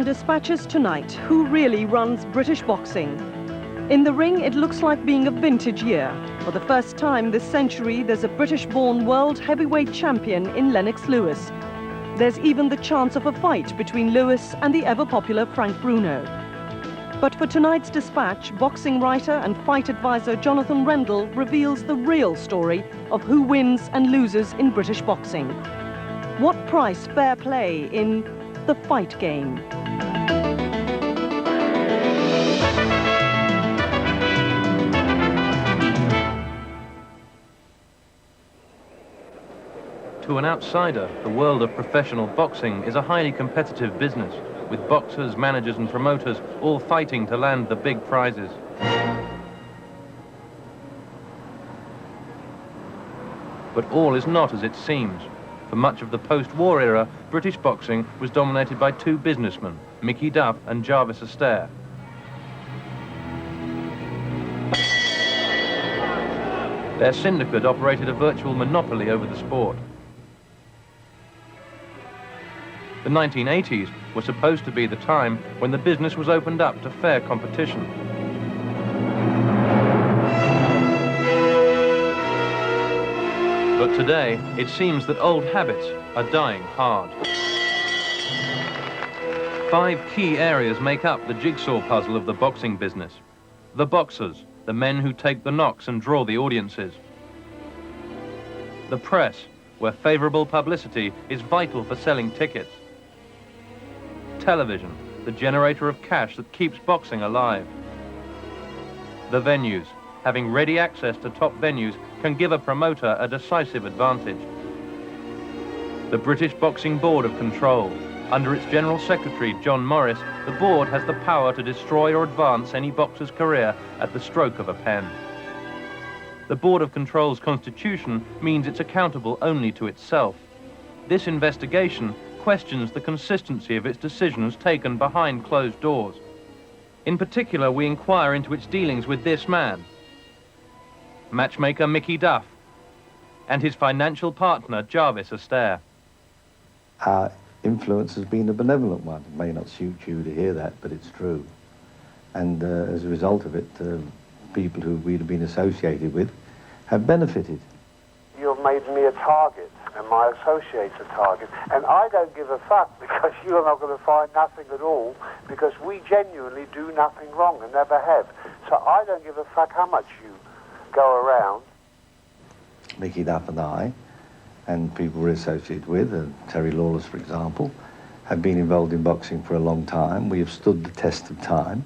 dispatches tonight who really runs British boxing. In the ring, it looks like being a vintage year. For the first time this century, there's a British-born world heavyweight champion in Lennox Lewis. There's even the chance of a fight between Lewis and the ever-popular Frank Bruno. But for tonight's dispatch, boxing writer and fight advisor Jonathan Rendell reveals the real story of who wins and loses in British boxing. What price fair play in the fight game? To an outsider, the world of professional boxing is a highly competitive business, with boxers, managers and promoters all fighting to land the big prizes. But all is not as it seems. For much of the post-war era, British boxing was dominated by two businessmen, Mickey Duff and Jarvis Astaire. Their syndicate operated a virtual monopoly over the sport. The 1980s were supposed to be the time when the business was opened up to fair competition. But today, it seems that old habits are dying hard. 5 key areas make up the jigsaw puzzle of the boxing business. The boxers, the men who take the knocks and draw the audiences. The press, where favorable publicity is vital for selling tickets. Television, the generator of cash that keeps boxing alive. The venues, having ready access to top venues can give a promoter a decisive advantage. The British Boxing Board of Control. Under its General Secretary, John Morris, the board has the power to destroy or advance any boxer's career at the stroke of a pen. The Board of Control's constitution means it's accountable only to itself. This investigation questions the consistency of its decisions taken behind closed doors. In particular, we inquire into its dealings with this man, matchmaker Mickey Duff, and his financial partner Jarvis Astaire. Our influence has been a benevolent one. It may not suit you to hear that, but it's true. And as a result of it, people who we'd have been associated with have benefited. You've made me a target, and my associates a target, and I don't give a fuck because you're not going to find nothing at all, because we genuinely do nothing wrong and never have. So I don't give a fuck how much you go around. Mickey Duff and I, and people we're associated with, Terry Lawless, for example, have been involved in boxing for a long time. We have stood the test of time.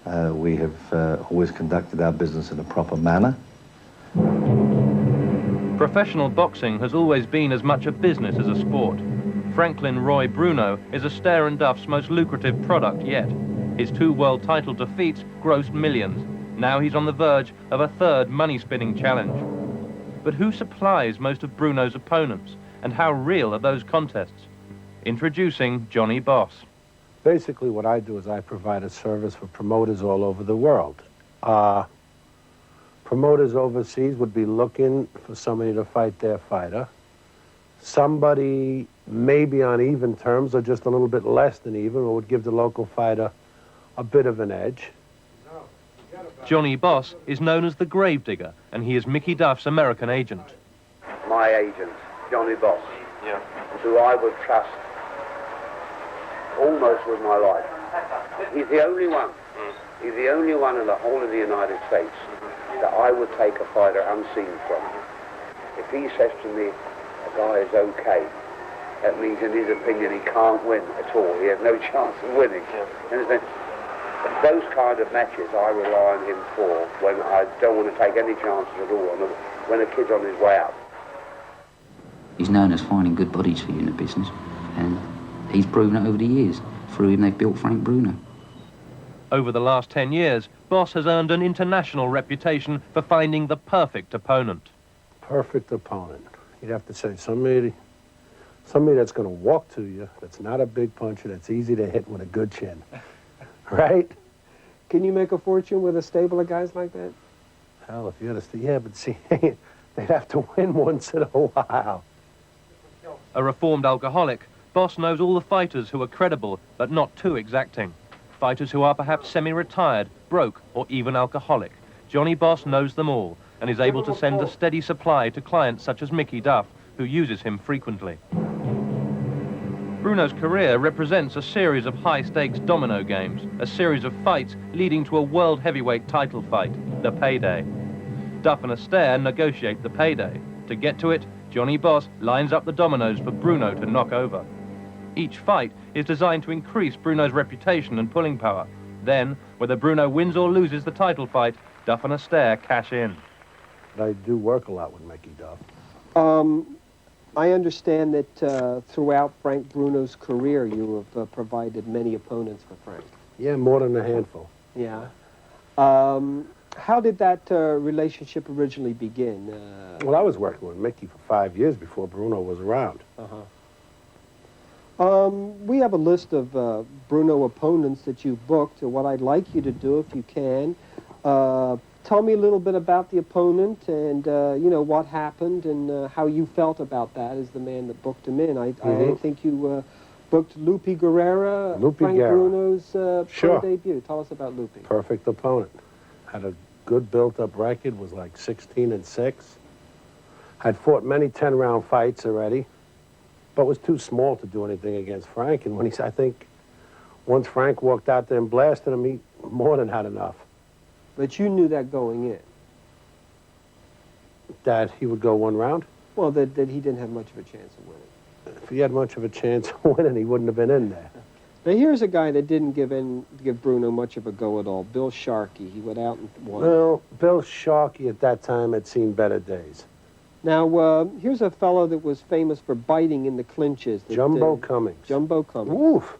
We have always conducted our business in a proper manner. Professional boxing has always been as much a business as a sport. Franklin Roy Bruno is Astaire and Duff's most lucrative product yet. His 2 world title defeats grossed millions. Now he's on the verge of a 3rd money-spinning challenge. But who supplies most of Bruno's opponents, and how real are those contests? Introducing Johnny Boss. Basically, what I do is I provide a service for promoters all over the world. Promoters overseas would be looking for somebody to fight their fighter. Somebody maybe on even terms or just a little bit less than even, or would give the local fighter a bit of an edge. Johnny Boss is known as the Gravedigger, and he is Mickey Duff's American agent. My agent, Johnny Boss, who I would trust almost with my life. He's the only one. He's the only one in the whole of the United States that I would take a fighter unseen from. If he says to me, a guy is okay, that means in his opinion he can't win at all. He has no chance of winning. Understand? Those kind of matches I rely on him for when I don't want to take any chances at all when a kid's on his way up. He's known as finding good bodies for you in the business, and he's proven it over the years. Through him they've built Frank Bruno. Over the last 10 years, Boss has earned an international reputation for finding the perfect opponent. Perfect opponent. You'd have to say somebody that's going to walk to you, that's not a big puncher, that's easy to hit with a good chin. Right? Can you make a fortune with a stable of guys like that? Hell, if you had to, yeah, but see, they'd have to win once in a while. A reformed alcoholic, Boss knows all the fighters who are credible, but not too exacting. Fighters who are perhaps semi-retired, broke, or even alcoholic. Johnny Boss knows them all, and is able to send a steady supply to clients such as Mickey Duff, who uses him frequently. Bruno's career represents a series of high-stakes domino games, a series of fights leading to a world heavyweight title fight, the payday. Duff and Astaire negotiate the payday. To get to it, Johnny Boss lines up the dominoes for Bruno to knock over. Each fight is designed to increase Bruno's reputation and pulling power. Then, whether Bruno wins or loses the title fight, Duff and Astaire cash in. But I do work a lot with Mickey Duff. I understand that throughout Frank Bruno's career, you have provided many opponents for Frank. Yeah, more than a handful. Yeah. How did that relationship originally begin? Well, I was working with Mickey for 5 years before Bruno was around. We have a list of Bruno opponents that you've booked. What I'd like you to do, if you can, tell me a little bit about the opponent and, you know, what happened and how you felt about that as the man that booked him in. I think you booked Lupe Guerrera, Frank Bruno's pro debut. Tell us about Lupe. Perfect opponent. Had a good built-up record, was like 16-6. Had fought many 10-round fights already, but was too small to do anything against Frank. And when I think once Frank walked out there and blasted him, he more than had enough. But you knew that going in. That he would go one round? Well, that he didn't have much of a chance of winning. If he had much of a chance of winning, he wouldn't have been in there. Now, here's a guy that didn't give Bruno much of a go at all, Bill Sharkey. He went out and won. Well, Bill Sharkey at that time had seen better days. Now, here's a fellow that was famous for biting in the clinches. Jumbo Cummings. Jumbo Cummings. Oof.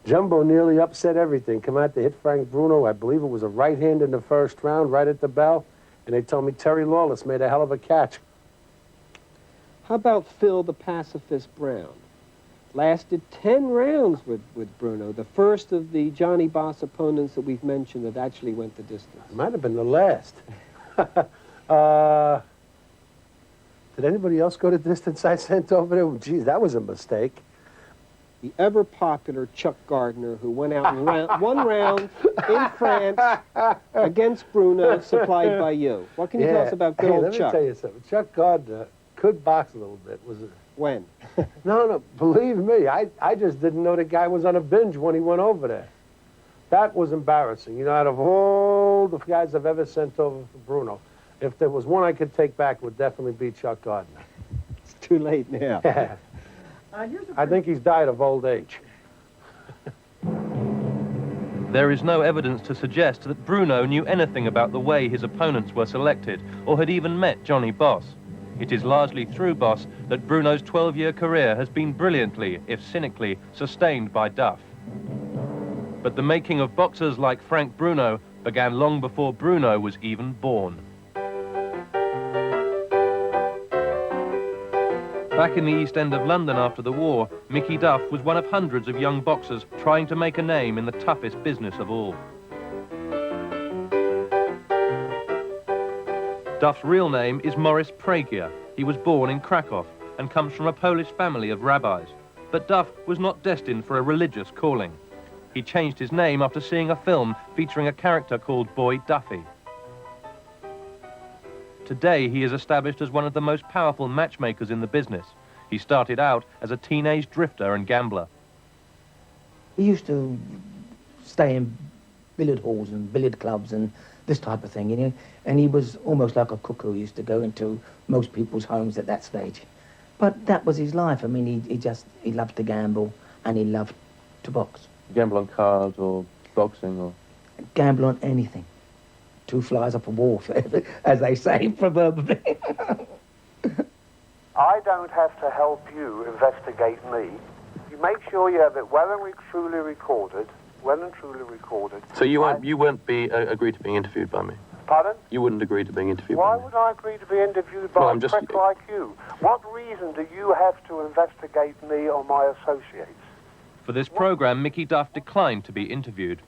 Jumbo nearly upset everything. Come out to hit Frank Bruno. I believe it was a right hand in the first round, right at the bell. And they told me Terry Lawless made a hell of a catch. How about Phil the Pacifist Brown? Lasted 10 rounds with Bruno. The first of the Johnny Boss opponents that we've mentioned that actually went the distance. It might have been the last. Did anybody else go the distance I sent over there? Geez, that was a mistake. The ever-popular Chuck Gardner, who went out and one round in France against Bruno, supplied by you. What can you tell us about good old Chuck? Let me tell you something. Chuck Gardner could box a little bit. When? No, believe me, I just didn't know the guy was on a binge when he went over there. That was embarrassing. You know, out of all the guys I've ever sent over for Bruno, if there was one I could take back, it would definitely be Chuck Gardner. It's too late now. I think he's died of old age. There is no evidence to suggest that Bruno knew anything about the way his opponents were selected, or had even met Johnny Boss. It is largely through Boss that Bruno's 12-year career has been brilliantly, if cynically, sustained by Duff. But the making of boxers like Frank Bruno began long before Bruno was even born. Back in the East End of London after the war, Mickey Duff was one of hundreds of young boxers trying to make a name in the toughest business of all. Duff's real name is Morris Pragier. He was born in Krakow and comes from a Polish family of rabbis. But Duff was not destined for a religious calling. He changed his name after seeing a film featuring a character called Boy Duffy. Today, he is established as one of the most powerful matchmakers in the business. He started out as a teenage drifter and gambler. He used to stay in billiard halls and billiard clubs and this type of thing, you know, and he was almost like a cuckoo. He used to go into most people's homes at that stage. But that was his life. I mean, he loved to gamble and he loved to box. Gamble on cards or boxing or... Gamble on anything. Two flies up a wall, as they say, proverbially. I don't have to help you investigate me. You make sure you have it well and truly recorded. So you won't agree to being interviewed by me? Pardon? You wouldn't agree to being interviewed by me? Why would I agree to be interviewed by a prick like you? What reason do you have to investigate me or my associates? For this program, Mickey Duff declined to be interviewed.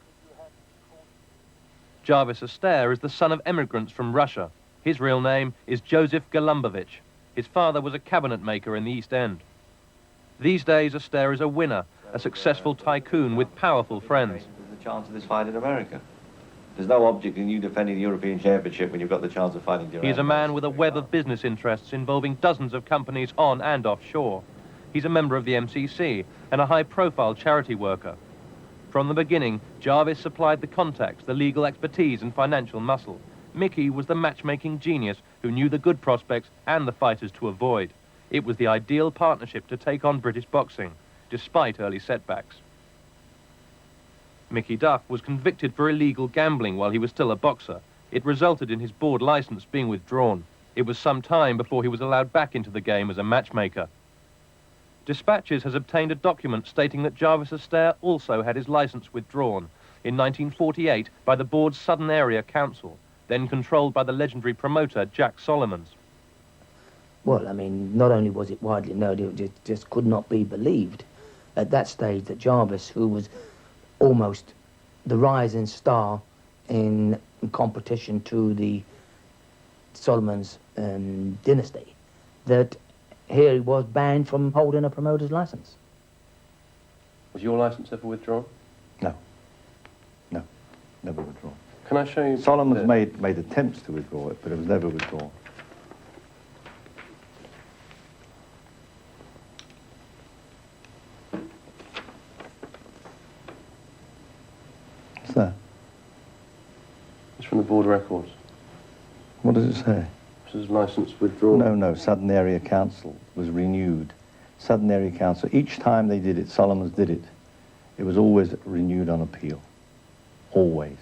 Jarvis Astaire is the son of immigrants from Russia. His real name is Joseph Golumbovich. His father was a cabinet maker in the East End. These days, Astaire is a winner, a successful tycoon with powerful friends. There's a chance of this fight in America. There's no object in you defending the European Championship when you've got the chance of fighting Durand. He's a man with a web of business interests involving dozens of companies on and offshore. He's a member of the MCC and a high-profile charity worker. From the beginning, Jarvis supplied the contacts, the legal expertise and financial muscle. Mickey was the matchmaking genius who knew the good prospects and the fighters to avoid. It was the ideal partnership to take on British boxing, despite early setbacks. Mickey Duff was convicted for illegal gambling while he was still a boxer. It resulted in his board license being withdrawn. It was some time before he was allowed back into the game as a matchmaker. Dispatches has obtained a document stating that Jarvis Astaire also had his license withdrawn in 1948 by the board's Southern Area Council, then controlled by the legendary promoter Jack Solomons. Well, I mean, not only was it widely known, it just could not be believed at that stage that Jarvis, who was almost the rising star in competition to the Solomons dynasty, that here he was banned from holding a promoter's license. Was your license ever withdrawn? No. No, never withdrawn. Can I show you? Solomons made attempts to withdraw it, but it was never withdrawn. What's that? It's from the board records. What does it say? This is license withdrawn. No, Southern Area Council was renewed. Southern Area Council, each time they did it, Solomons did it, it was always renewed on appeal. Always.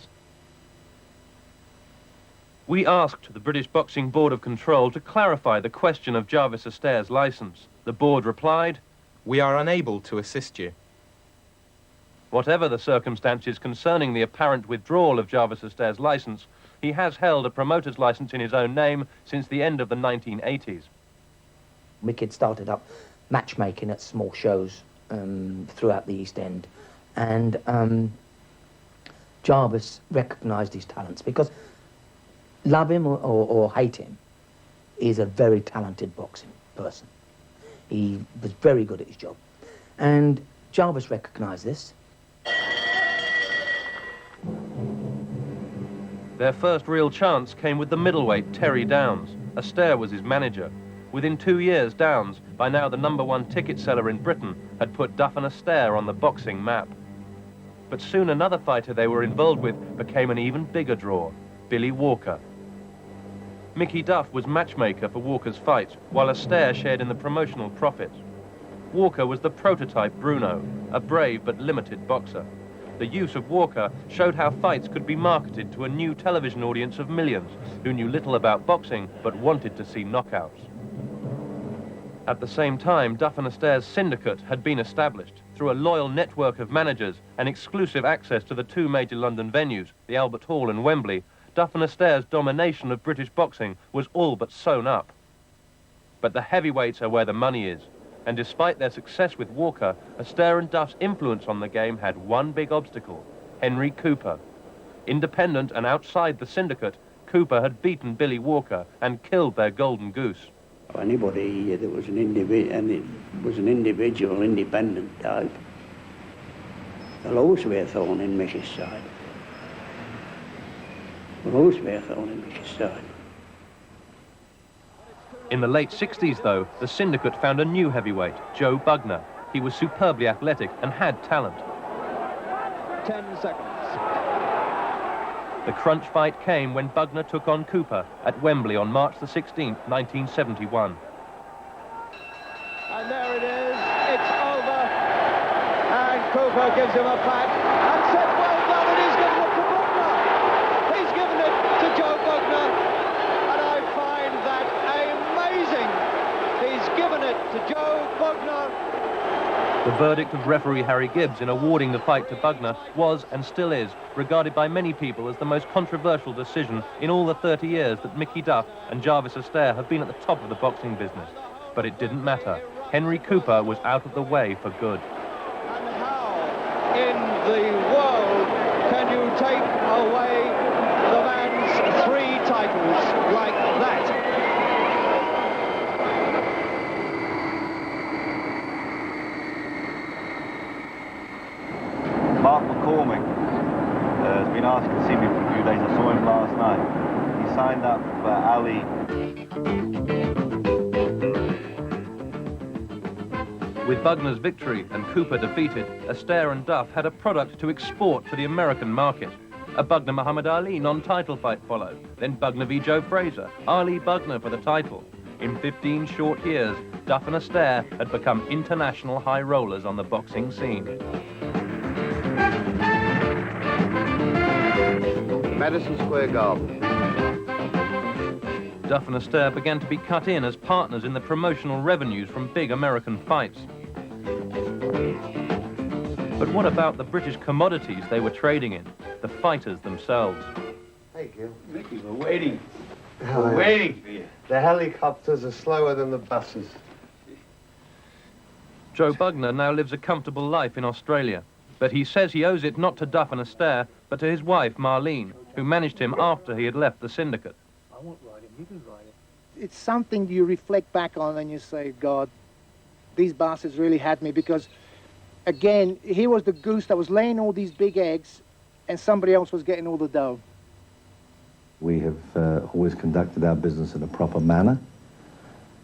We asked the British Boxing Board of Control to clarify the question of Jarvis Astaire's license. The board replied, "We are unable to assist you." whatever the circumstances concerning the apparent withdrawal of Jarvis Astaire's license, he has held a promoter's license in his own name since the end of the 1980s. Mick had started up matchmaking at small shows throughout the East End, and Jarvis recognised his talents because, love him or hate him, he's a very talented boxing person. He was very good at his job, and Jarvis recognised this. Their first real chance came with the middleweight Terry Downs. Astaire was his manager. Within 2 years, Downs, by now the #1 ticket seller in Britain, had put Duff and Astaire on the boxing map. But soon another fighter they were involved with became an even bigger draw, Billy Walker. Mickey Duff was matchmaker for Walker's fight, while Astaire shared in the promotional profits. Walker was the prototype Bruno, a brave but limited boxer. The use of Walker showed how fights could be marketed to a new television audience of millions who knew little about boxing but wanted to see knockouts. At the same time, Duff and Astaire's syndicate had been established through a loyal network of managers and exclusive access to the two major London venues, the Albert Hall and Wembley. Duff and Astaire's domination of British boxing was all but sewn up. But the heavyweights are where the money is. And despite their success with Walker, Astaire and Duff's influence on the game had one big obstacle: Henry Cooper. Independent and outside the syndicate, Cooper had beaten Billy Walker and killed their golden goose. Anybody that was an individual, independent type, will always be a thorn in Mickey's side. Will always be a thorn in Mickey's side. In the late 60s, though, the syndicate found a new heavyweight, Joe Bugner. He was superbly athletic and had talent. 10 seconds. The crunch fight came when Bugner took on Cooper at Wembley on March the 16th, 1971. And there it is. It's over. And Cooper gives him a pat and said, well done, and he's given it to Bugner. He's given it to Joe Bugner. And I find that amazing. He's given it to Joe Bugner. The verdict of referee Harry Gibbs in awarding the fight to Bugner was, and still is, regarded by many people as the most controversial decision in all the 30 years that Mickey Duff and Jarvis Astaire have been at the top of the boxing business. But it didn't matter. Henry Cooper was out of the way for good. And how in the world can you take away the man's 3 titles like that? With Bugner's victory and Cooper defeated, Astaire and Duff had a product to export to the American market. A Bugner-Muhammad Ali non-title fight followed, then Bugner v Joe Frazier, Ali Bugner for the title. In 15 short years, Duff and Astaire had become international high rollers on the boxing scene. Madison Square Garden. Duff and Astaire began to be cut in as partners in the promotional revenues from big American fights. But what about the British commodities they were trading in, the fighters themselves? Hey, Gil. Mickey, we're waiting. We're waiting for you. The helicopters are slower than the buses. Joe Bugner now lives a comfortable life in Australia, but he says he owes it not to Duff and Astaire, but to his wife, Marlene, who managed him after he had left the syndicate. I won't ride him, you can ride him. It's something you reflect back on and you say, God, these bastards really had me, because, again, he was the goose that was laying all these big eggs and somebody else was getting all the dough. We have always conducted our business in a proper manner.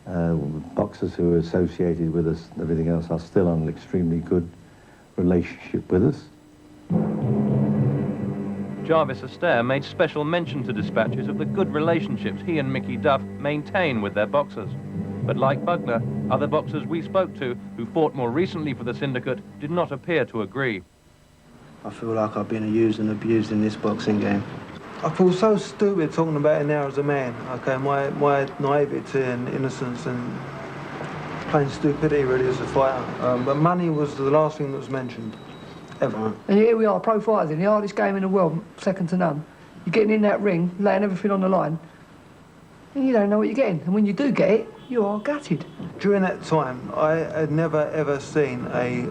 Boxers who are associated with us and everything else are still on an extremely good relationship with us. Jarvis Astaire made special mention to dispatches of the good relationships he and Mickey Duff maintain with their boxers. But like Bugner, other boxers we spoke to who fought more recently for the syndicate did not appear to agree. I feel like I've been used and abused in this boxing game. I feel so stupid talking about it now as a man. Okay, my naivety and innocence and plain stupidity really as a fighter. But money was the last thing that was mentioned, ever. And here we are, pro fighters in the hardest game in the world, second to none. You're getting in that ring, laying everything on the line, and you don't know what you're getting. And when you do get it, you are gutted. During that time, I had never ever seen a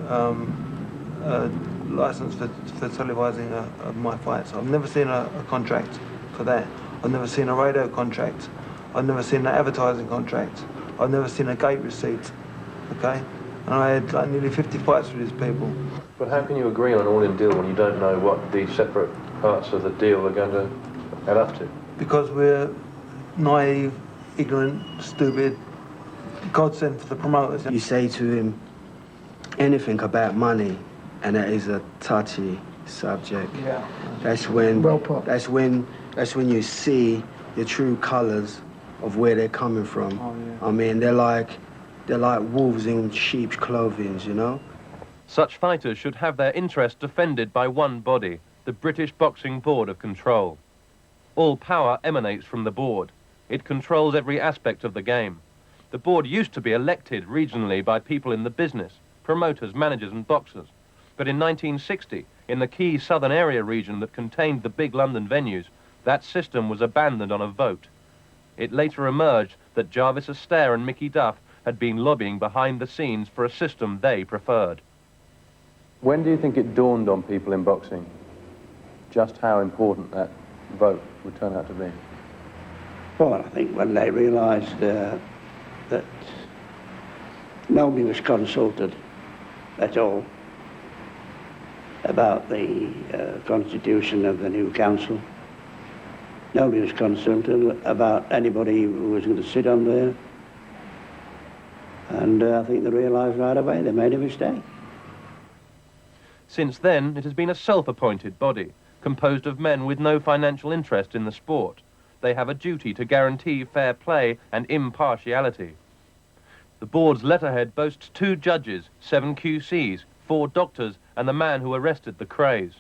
license for televising my fights. I've never seen a contract for that. I've never seen a radio contract. I've never seen an advertising contract. I've never seen a gate receipt, okay? And I had like nearly 50 fights with these people. But how can you agree on an all-in deal when you don't know what the separate parts of the deal are going to add up to? Because we're naive, ignorant, stupid, godsend for the promoters. You say to him anything about money, and that is a touchy subject. Yeah. That's when. Well put. That's when you see the true colours of where they're coming from. Oh, yeah. I mean, they're like wolves in sheep's clothing, you know. Such fighters should have their interests defended by one body, the British Boxing Board of Control. All power emanates from the board. It controls every aspect of the game. The board used to be elected regionally by people in the business, promoters, managers and boxers. But in 1960, in the key southern area region that contained the big London venues, that system was abandoned on a vote. It later emerged that Jarvis Astaire and Mickey Duff had been lobbying behind the scenes for a system they preferred. When do you think it dawned on people in boxing just how important that vote would turn out to be? Well, I think when they realised that nobody was consulted at all about the constitution of the new council. Nobody was consulted about anybody who was going to sit on there. And I think they realised right away they made a mistake. Since then, it has been a self-appointed body, composed of men with no financial interest in the sport. They have a duty to guarantee fair play and impartiality. The board's letterhead boasts 2 judges, 7 QCs, 4 doctors, and the man who arrested the craze.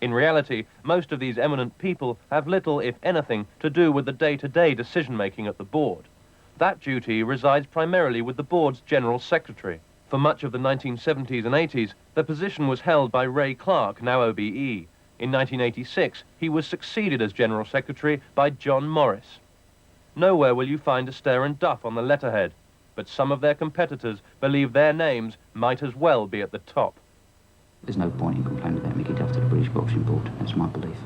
In reality, most of these eminent people have little, if anything, to do with the day-to-day decision-making at the board. That duty resides primarily with the board's general secretary. For much of the 1970s and 80s, the position was held by Ray Clark, now OBE. In 1986, he was succeeded as general secretary by John Morris. Nowhere will you find Astaire and Duff on the letterhead, but some of their competitors believe their names might as well be at the top. There's no point in complaining about Mickey Duff to the British Boxing Board. That's my belief.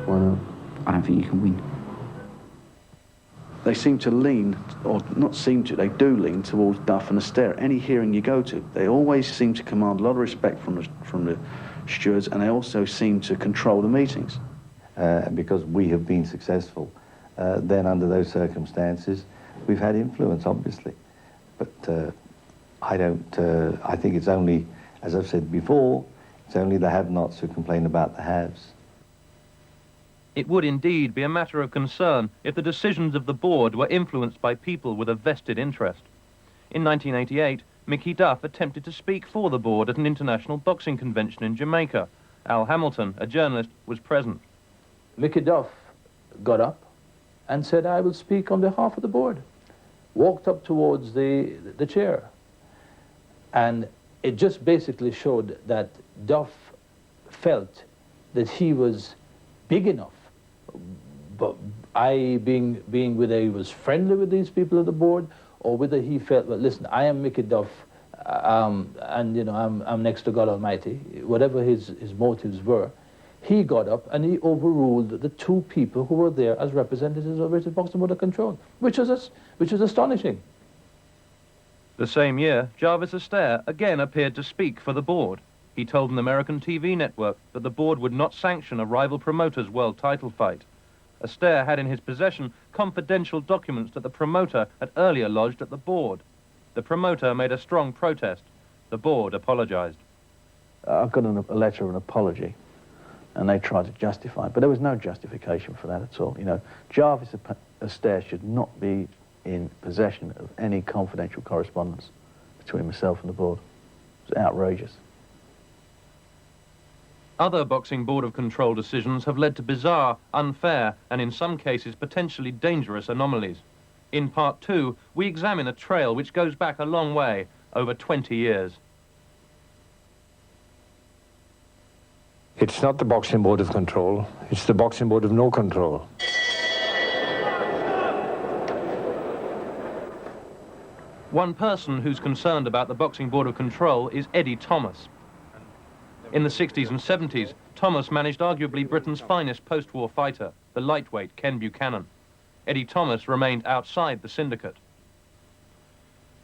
Why not? I don't think you can win. They seem to lean, or not seem to, they do lean towards Duff and Astaire. Any hearing you go to, they always seem to command a lot of respect from the stewards, and they also seem to control the meetings. Because we have been successful, then under those circumstances, we've had influence, obviously. But I think it's only, as I've said before, it's only the have-nots who complain about the haves. It would indeed be a matter of concern if the decisions of the board were influenced by people with a vested interest. In 1988, Mickey Duff attempted to speak for the board at an international boxing convention in Jamaica. Al Hamilton, a journalist, was present. Mickey Duff got up and said, "I will speak on behalf of the board." Walked up towards the chair. And it just basically showed that Duff felt that he was big enough. But being whether he was friendly with these people at the board, or whether he felt, well, listen, I am Mickey Duff, and you know, I'm next to God Almighty. Whatever his motives were, he got up and he overruled the two people who were there as representatives of British Boxing Board of Control, which was astonishing. The same year, Jarvis Astaire again appeared to speak for the board. He told an American TV network that the board would not sanction a rival promoter's world title fight. Astaire had in his possession confidential documents that the promoter had earlier lodged at the board. The promoter made a strong protest. The board apologized. I've got a letter of an apology, and they tried to justify it, but there was no justification for that at all. You know, Jarvis Astaire should not be in possession of any confidential correspondence between himself and the board. It was outrageous. Other Boxing Board of Control decisions have led to bizarre, unfair, and in some cases potentially dangerous anomalies. In Part 2, we examine a trail which goes back a long way, over 20 years. It's not the Boxing Board of Control, it's the Boxing Board of No Control. One person who's concerned about the Boxing Board of Control is Eddie Thomas. In the 60s and 70s, Thomas managed arguably Britain's finest post-war fighter, the lightweight Ken Buchanan. Eddie Thomas remained outside the syndicate.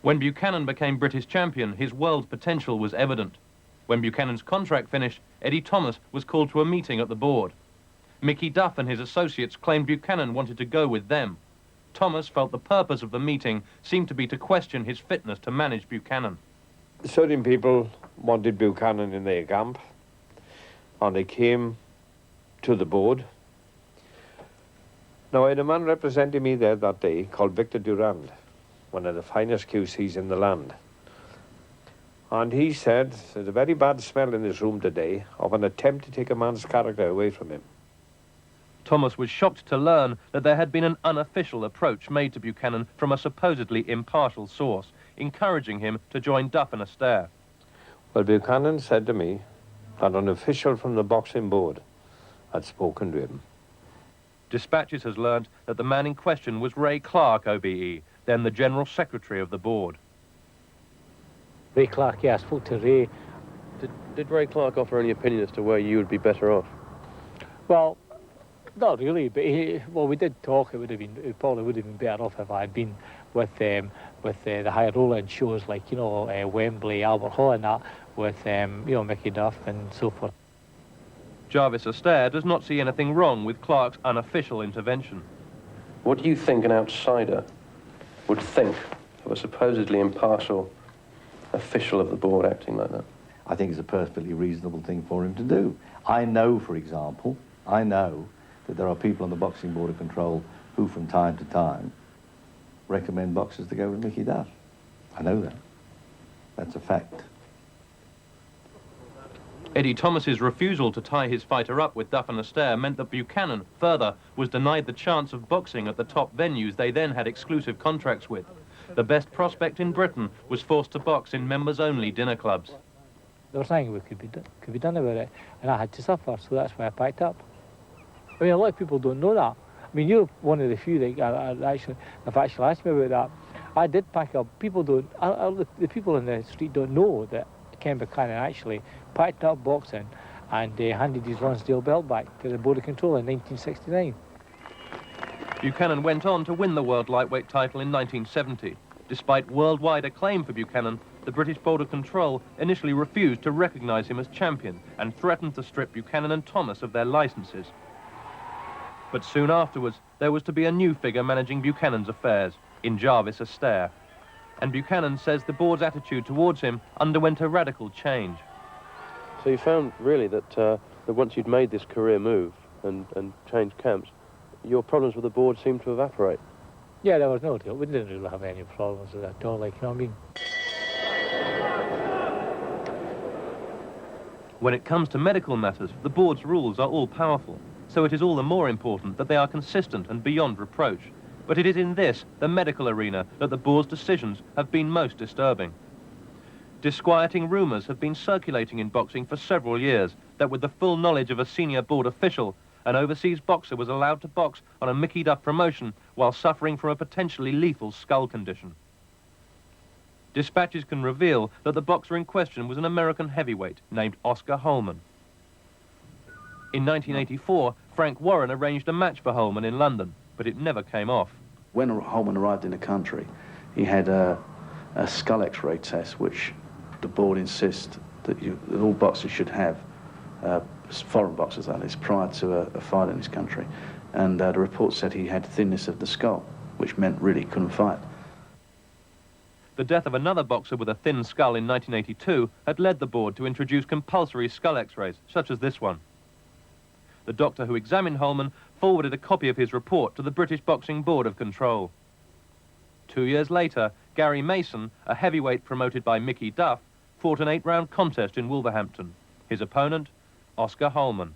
When Buchanan became British champion, his world potential was evident. When Buchanan's contract finished, Eddie Thomas was called to a meeting at the board. Mickey Duff and his associates claimed Buchanan wanted to go with them. Thomas felt the purpose of the meeting seemed to be to question his fitness to manage Buchanan. Certain people wanted Buchanan in their camp, and they came to the board. Now, I had a man representing me there that day called Victor Durand, one of the finest QCs in the land. And he said, there's a very bad smell in this room today of an attempt to take a man's character away from him. Thomas was shocked to learn that there had been an unofficial approach made to Buchanan from a supposedly impartial source, encouraging him to join Duff and Astaire. Well, Buchanan said to me that an official from the Boxing Board had spoken to him. Dispatches has learned that the man in question was Ray Clark, OBE, then the General Secretary of the board. Ray Clark, yeah, I spoke to Ray. Did Ray Clark offer any opinion as to where you would be better off? Well, not really, but we did talk. It probably would have been better off if I had been with the higher roller shows like, you know, Wembley, Albert Hall and that, with, you know, Mickey Duff and so forth. Jarvis Astaire does not see anything wrong with Clark's unofficial intervention. What do you think an outsider would think of a supposedly impartial official of the board acting like that? I think it's a perfectly reasonable thing for him to do. I know, for example, that there are people on the Boxing Board of Control who from time to time recommend boxers to go with Mickey Duff. I know that. That's a fact. Eddie Thomas's refusal to tie his fighter up with Duff and Astaire meant that Buchanan, further, was denied the chance of boxing at the top venues they then had exclusive contracts with. The best prospect in Britain was forced to box in members-only dinner clubs. There was nothing we could be done about it, and I had to suffer, so that's why I packed up. I mean, a lot of people don't know that. I mean, you're one of the few that have actually asked me about that. I did pack up. People don't. The people in the street don't know that Ken Buchanan actually packed up boxing and handed his Lonsdale belt back to the Board of Control in 1969. Buchanan went on to win the world lightweight title in 1970. Despite worldwide acclaim for Buchanan, the British Board of Control initially refused to recognise him as champion and threatened to strip Buchanan and Thomas of their licences. But soon afterwards, there was to be a new figure managing Buchanan's affairs, in Jarvis Astaire. and Buchanan says the board's attitude towards him underwent a radical change. So you found, really, that once you'd made this career move and changed camps, your problems with the board seemed to evaporate? Yeah, there was no deal. We didn't really have any problems with that at all, like, you know what I mean? When it comes to medical matters, the board's rules are all-powerful, so it is all the more important that they are consistent and beyond reproach. But it is in this, the medical arena, that the board's decisions have been most disturbing. Disquieting rumours have been circulating in boxing for several years that with the full knowledge of a senior board official, an overseas boxer was allowed to box on a Mickey Duff promotion while suffering from a potentially lethal skull condition. Dispatches can reveal that the boxer in question was an American heavyweight named Oscar Holman. In 1984, Frank Warren arranged a match for Holman in London, but it never came off. When Holman arrived in the country, he had a skull X-ray test, which the board insists that all boxers should have, foreign boxers that is, prior to a fight in this country. And the report said he had thinness of the skull, which meant really he couldn't fight. The death of another boxer with a thin skull in 1982 had led the board to introduce compulsory skull X-rays, such as this one. The doctor who examined Holman forwarded a copy of his report to the British Boxing Board of Control. 2 years later, Gary Mason, a heavyweight promoted by Mickey Duff, fought an 8-round contest in Wolverhampton. His opponent, Oscar Holman.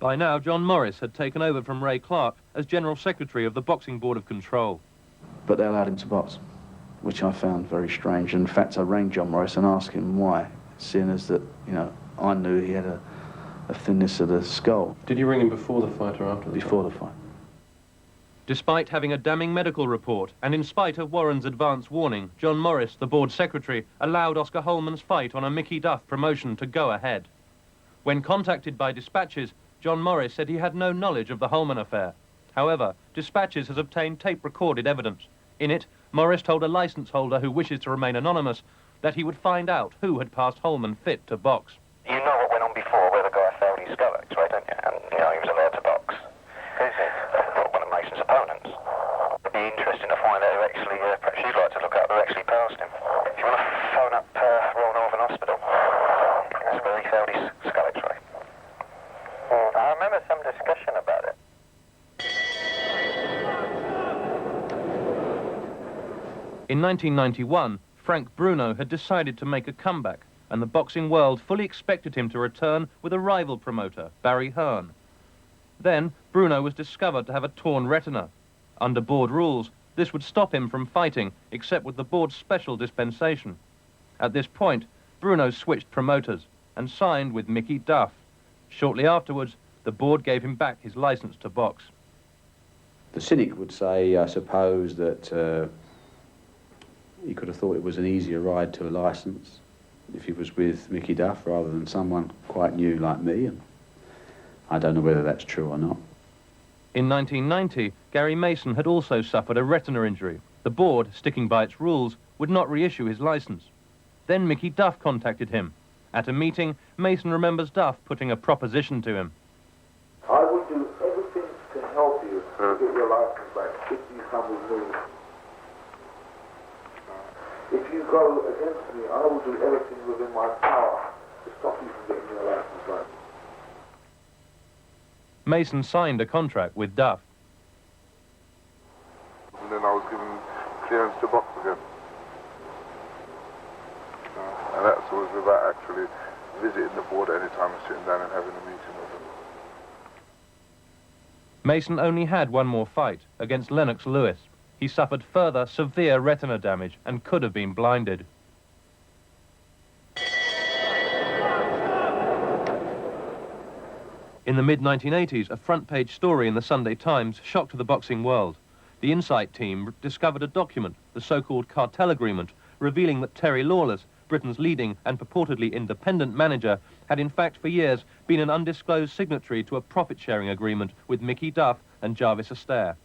By now, John Morris had taken over from Ray Clark as General Secretary of the Boxing Board of Control. But they allowed him to box, which I found very strange. In fact, I rang John Morris and asked him why, seeing as that, you know, I knew he had a thinness of the skull. Did you ring him before the fight or after the fight? Before the fight. Despite having a damning medical report, and in spite of Warren's advance warning, John Morris, the board secretary, allowed Oscar Holman's fight on a Mickey Duff promotion to go ahead. When contacted by Dispatches, John Morris said he had no knowledge of the Holman affair. However, Dispatches has obtained tape-recorded evidence. In it, Morris told a licence holder who wishes to remain anonymous that he would find out who had passed Holman fit to box. You know what went on before where the guy failed his skull X-ray, don't you? And, you know, he was allowed to box. Who's he? One of Mason's opponents. It'd be interesting to find out who actually, perhaps you'd like to look up who actually passed him. If you want to phone up Royal Northern Hospital, that's where he failed his skull X-ray. I remember some discussion about it. In 1991, Frank Bruno had decided to make a comeback, and the boxing world fully expected him to return with a rival promoter, Barry Hearn. Then, Bruno was discovered to have a torn retina. Under board rules, this would stop him from fighting, except with the board's special dispensation. At this point, Bruno switched promoters and signed with Mickey Duff. Shortly afterwards, the board gave him back his license to box. The cynic would say, I suppose, that he could have thought it was an easier ride to a licence if he was with Mickey Duff rather than someone quite new like me, and I don't know whether that's true or not. In 1990, Gary Mason had also suffered a retina injury. The board, sticking by its rules, would not reissue his licence. Then Mickey Duff contacted him. At a meeting, Mason remembers Duff putting a proposition to him. I will do everything to help you to get your license back if you come with me. If you go against me, I will do everything within my power to stop you from getting your license back. Mason signed a contract with Duff. And then I was given clearance to box again. And that's always without actually visiting the board at any time and sitting down and having a meeting with them. Mason only had one more fight against Lennox Lewis. He suffered further severe retina damage and could have been blinded. In the mid-1980s, a front-page story in the Sunday Times shocked the boxing world. The Insight team discovered a document, the so-called cartel agreement, revealing that Terry Lawless, Britain's leading and purportedly independent manager, had in fact for years been an undisclosed signatory to a profit-sharing agreement with Mickey Duff and Jarvis Astaire.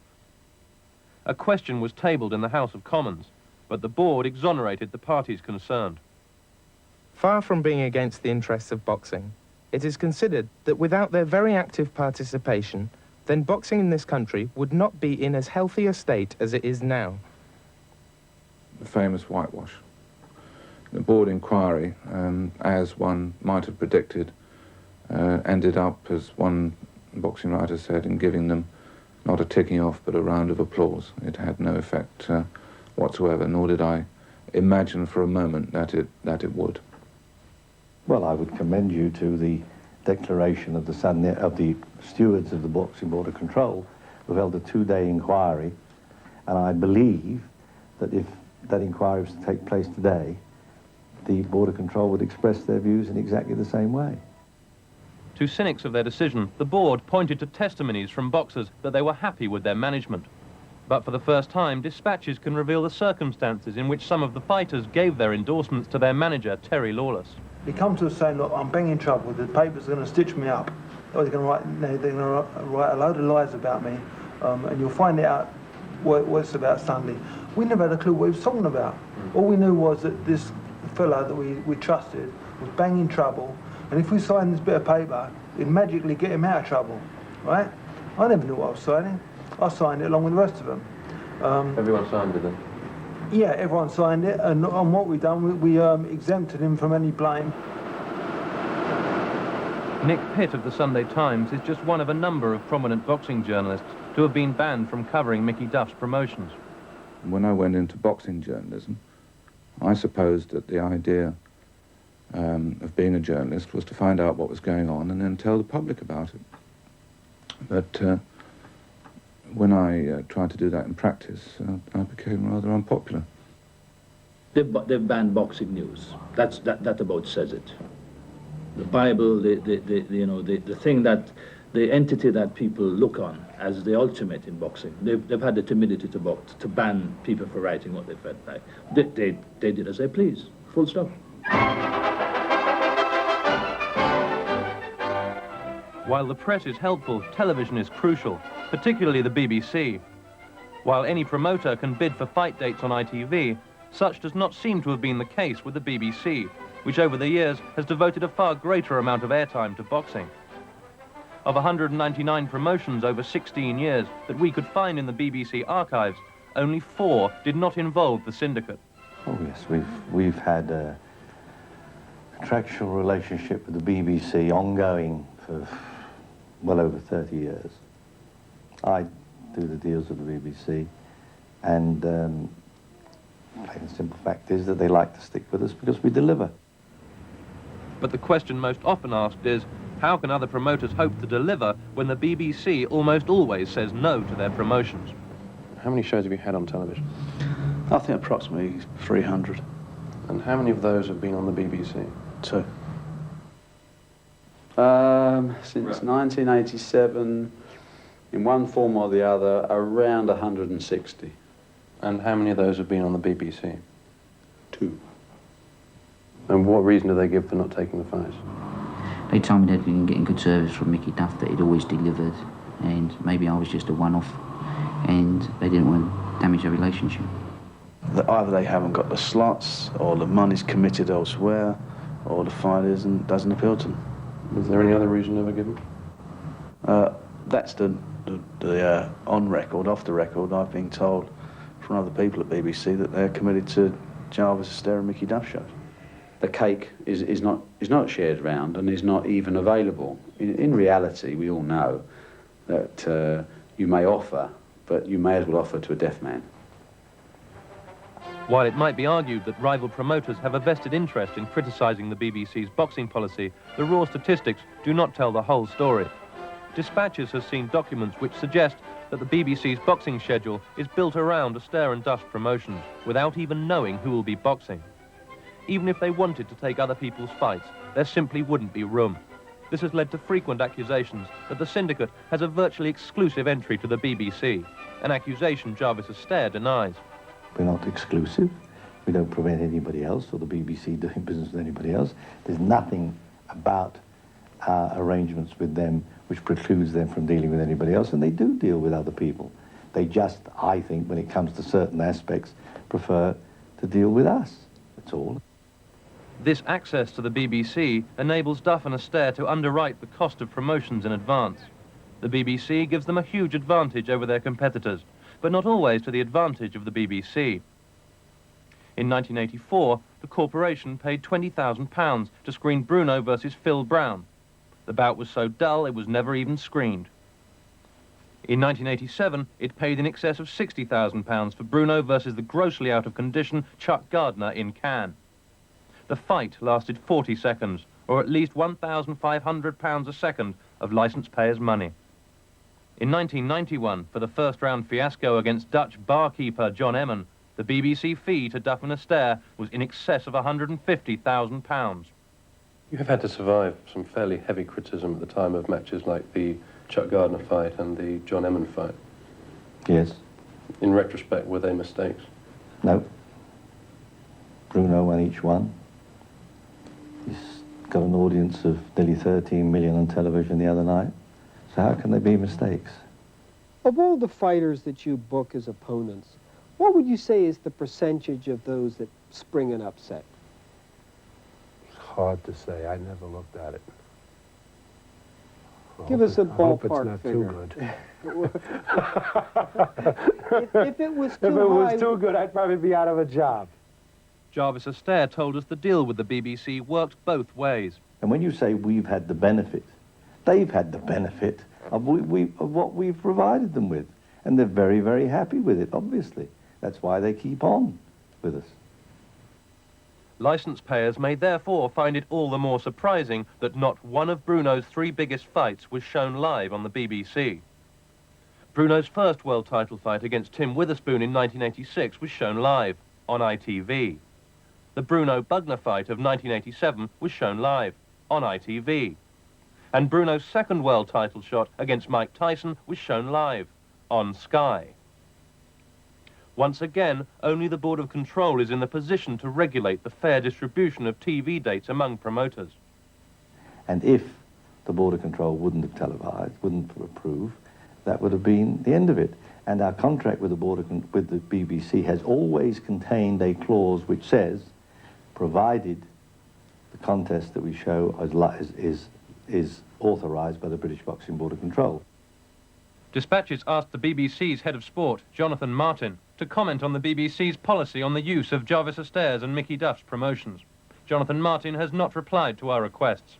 A question was tabled in the House of Commons, but the board exonerated the parties concerned. Far from being against the interests of boxing, it is considered that without their very active participation, then boxing in this country would not be in as healthy a state as it is now. the famous whitewash. The board inquiry, as one might have predicted, ended up, as one boxing writer said, in giving them not a ticking off but a round of applause. It had no effect whatsoever, nor did I imagine for a moment that it would. Well, I would commend you to the declaration of the stewards of the Boxing Board of Control, who held a 2-day inquiry, and I believe that if that inquiry was to take place today, the Board of Control would express their views in exactly the same way. To cynics of their decision, the board pointed to testimonies from boxers that they were happy with their management. But for the first time, dispatches can reveal the circumstances in which some of the fighters gave their endorsements to their manager, Terry Lawless. He come to us saying, look, I'm banging trouble, the paper's going to stitch me up, or they're going to write a load of lies about me, and you'll find out what it's about Sunday. We never had a clue what he was talking about. All we knew was that this fella that we trusted was banging trouble, and if we signed this bit of paper, it'd magically get him out of trouble, right? I never knew what I was signing. I signed it along with the rest of them. Everyone signed it then? Yeah, everyone signed it, and on what we've done, we exempted him from any blame. Nick Pitt of the Sunday Times is just one of a number of prominent boxing journalists to have been banned from covering Mickey Duff's promotions. When I went into boxing journalism, I supposed that the idea of being a journalist was to find out what was going on and then tell the public about it. But when I tried to do that in practice, I became rather unpopular. They've banned boxing news. That about says it. The Bible, the thing that, the entity that people look on as the ultimate in boxing. They've had the timidity to ban people for writing what they felt like. They did as they please. Full stop. While the press is helpful, television is crucial, particularly the BBC. While any promoter can bid for fight dates on ITV, such does not seem to have been the case with the BBC, which over the years has devoted a far greater amount of airtime to boxing. Of 199 promotions over 16 years that we could find in the BBC archives, only 4 did not involve the syndicate. Oh yes, we've had a contractual relationship with the BBC ongoing for well over 30 years. I do the deals with the BBC, and plain and simple fact is that they like to stick with us because we deliver. But the question most often asked is, how can other promoters hope to deliver when the BBC almost always says no to their promotions? How many shows have you had on television? I think approximately 300. And how many of those have been on the BBC? 2. Since 1987, in one form or the other, around 160. And how many of those have been on the BBC? 2. And what reason do they give for not taking the fights? They told me they'd been getting good service from Mickey Duff, that he'd always delivered, and maybe I was just a one-off, and they didn't want to damage their relationship. That either they haven't got the slots, or the money's committed elsewhere, or the fight doesn't appeal to them. Was there any other reason ever given? That's the on record. Off the record, I've been told from other people at BBC that they're committed to Jarvis, Astaire and Mickey Duff shows. The cake is not shared round and is not even available. In reality, we all know that you may offer, but you may as well offer to a deaf man. While it might be argued that rival promoters have a vested interest in criticising the BBC's boxing policy, the raw statistics do not tell the whole story. Dispatches has seen documents which suggest that the BBC's boxing schedule is built around Astaire and Duff's promotions, without even knowing who will be boxing. Even if they wanted to take other people's fights, there simply wouldn't be room. This has led to frequent accusations that the syndicate has a virtually exclusive entry to the BBC, an accusation Jarvis Astaire denies. We're not exclusive. We don't prevent anybody else or the BBC doing business with anybody else. There's nothing about our arrangements with them which precludes them from dealing with anybody else, and they do deal with other people. They just, I think, when it comes to certain aspects, prefer to deal with us. That's all. This access to the BBC enables Duff and Astaire to underwrite the cost of promotions in advance. The BBC gives them a huge advantage over their competitors, but not always to the advantage of the BBC. In 1984, the corporation paid £20,000 to screen Bruno versus Phil Brown. The bout was so dull it was never even screened. In 1987, it paid in excess of £60,000 for Bruno versus the grossly out of condition Chuck Gardner in Cannes. The fight lasted 40 seconds, or at least £1,500 a second of licence payers' money. In 1991, for the first round fiasco against Dutch barkeeper John Emmon, the BBC fee to Duff and Astaire was in excess of £150,000. You have had to survive some fairly heavy criticism at the time of matches like the Chuck Gardner fight and the John Emmon fight. Yes. In retrospect, were they mistakes? No. Bruno won each one. He's got an audience of nearly 13 million on television the other night. So how can they be mistakes? Of all the fighters that you book as opponents, what would you say is the percentage of those that spring an upset? It's hard to say. I never looked at it. Give us a ballpark figure. Too good. if it was too If it was high, too good, I'd probably be out of a job. Jarvis Astaire told us the deal with the BBC worked both ways. And when you say we've had the benefit, they've had the benefit of what we've provided them with. And they're very, very happy with it, obviously. That's why they keep on with us. Licence payers may therefore find it all the more surprising that not one of Bruno's 3 biggest fights was shown live on the BBC. Bruno's first world title fight against Tim Witherspoon in 1986 was shown live on ITV. The Bruno Bugner fight of 1987 was shown live on ITV. And Bruno's second world title shot against Mike Tyson was shown live on Sky. Once again, only the Board of Control is in the position to regulate the fair distribution of TV dates among promoters. And if the Board of Control wouldn't have televised, wouldn't approve, that would have been the end of it. And our contract with with the BBC has always contained a clause which says, provided the contest that we show is authorised by the British Boxing Board of Control. Dispatches asked the BBC's head of sport, Jonathan Martin, to comment on the BBC's policy on the use of Jarvis Astaire's and Mickey Duff's promotions. Jonathan Martin has not replied to our requests.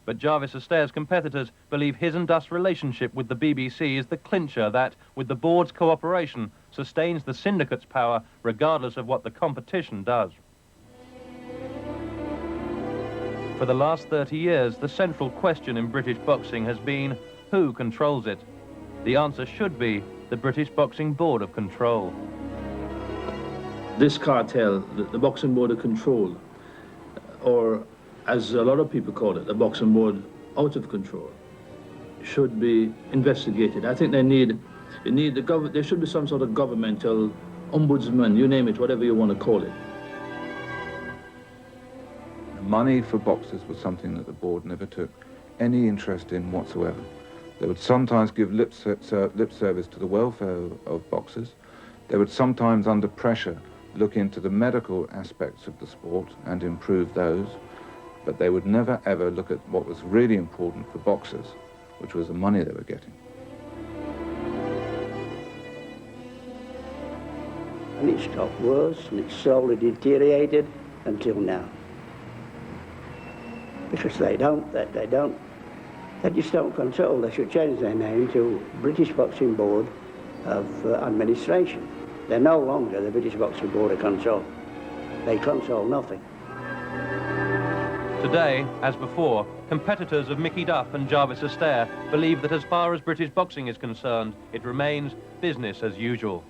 But Jarvis Astaire's competitors believe his and Duff's relationship with the BBC is the clincher that, with the board's cooperation, sustains the syndicate's power regardless of what the competition does. For the last 30 years, the central question in British boxing has been, who controls it? The answer should be the British Boxing Board of Control. This cartel, the Boxing Board of Control, or as a lot of people call it, the Boxing Board out of control, should be investigated. I think there should be some sort of governmental ombudsman, you name it, whatever you want to call it. Money for boxers was something that the board never took any interest in whatsoever. They would sometimes give lip service to the welfare of boxers. They would sometimes, under pressure, look into the medical aspects of the sport and improve those. But they would never, ever look at what was really important for boxers, which was the money they were getting. And it's got worse, and it's slowly deteriorated until now. Because they just don't control. They should change their name to British Boxing Board of Administration. They're no longer the British Boxing Board of Control. They control nothing. Today, as before, competitors of Mickey Duff and Jarvis Astaire believe that as far as British boxing is concerned, it remains business as usual.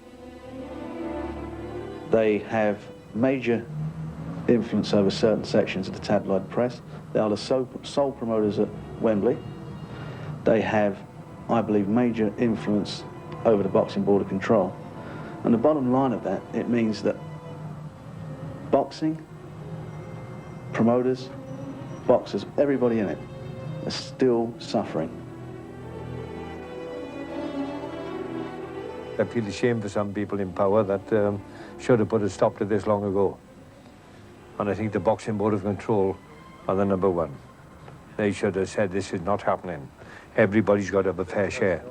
They have major influence over certain sections of the tabloid press. They are the sole promoters at Wembley. They have, I believe, major influence over the Boxing Board of Control. And the bottom line of that, it means that boxing, promoters, boxers, everybody in it, are still suffering. I feel ashamed for some people in power that should have put a stop to this long ago. And I think the Boxing Board of Control are the number one. They should have said this is not happening. Everybody's got to have a fair share.